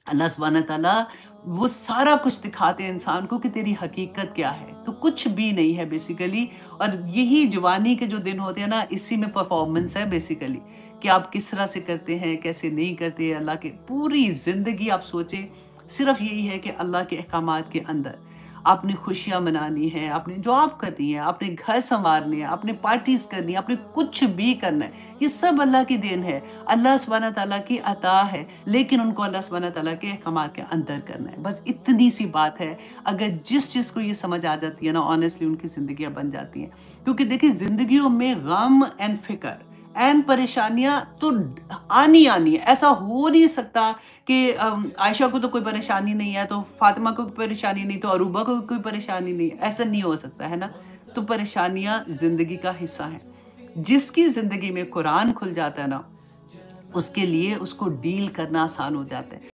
अल्लाह सुब्हानह तआला वो सारा कुछ दिखाते हैं इंसान को कि तेरी हकीकत क्या है, तो कुछ भी नहीं है बेसिकली। और यही जवानी के जो दिन होते हैं ना, इसी में परफॉर्मेंस है बेसिकली, कि आप किस तरह से करते हैं, कैसे नहीं करते। अल्लाह के पूरी ज़िंदगी आप सोचें, सिर्फ़ यही है कि अल्लाह के अहकामात के अंदर आपने खुशियाँ मनानी है, आपने जॉब करनी है, आपने घर सँवारने हैं, आपने पार्टीज़ करनी है, आपने कुछ भी करना है। ये सब अल्लाह की देन है, अल्लाह सुब्हानह तआला की अता है, लेकिन उनको अल्लाह सुब्हानह तआला के अहकामात के अंदर करना है। बस इतनी सी बात है। अगर जिस चीज़ को ये समझ आ जाती है ना, ऑनेस्टली उनकी ज़िंदगियाँ बन जाती हैं। क्योंकि देखिए ज़िंदगियों में गम एंड फ़िक्र एंड परेशानियाँ तो आनी है। ऐसा हो नहीं सकता कि आयशा को तो कोई परेशानी नहीं है, तो फ़ातिमा को कोई परेशानी नहीं, तो अरूबा को कोई परेशानी नहीं है। ऐसा नहीं हो सकता, है ना? तो परेशानियाँ ज़िंदगी का हिस्सा हैं। जिसकी ज़िंदगी में कुरान खुल जाता है ना, उसके लिए उसको डील करना आसान हो जाता है।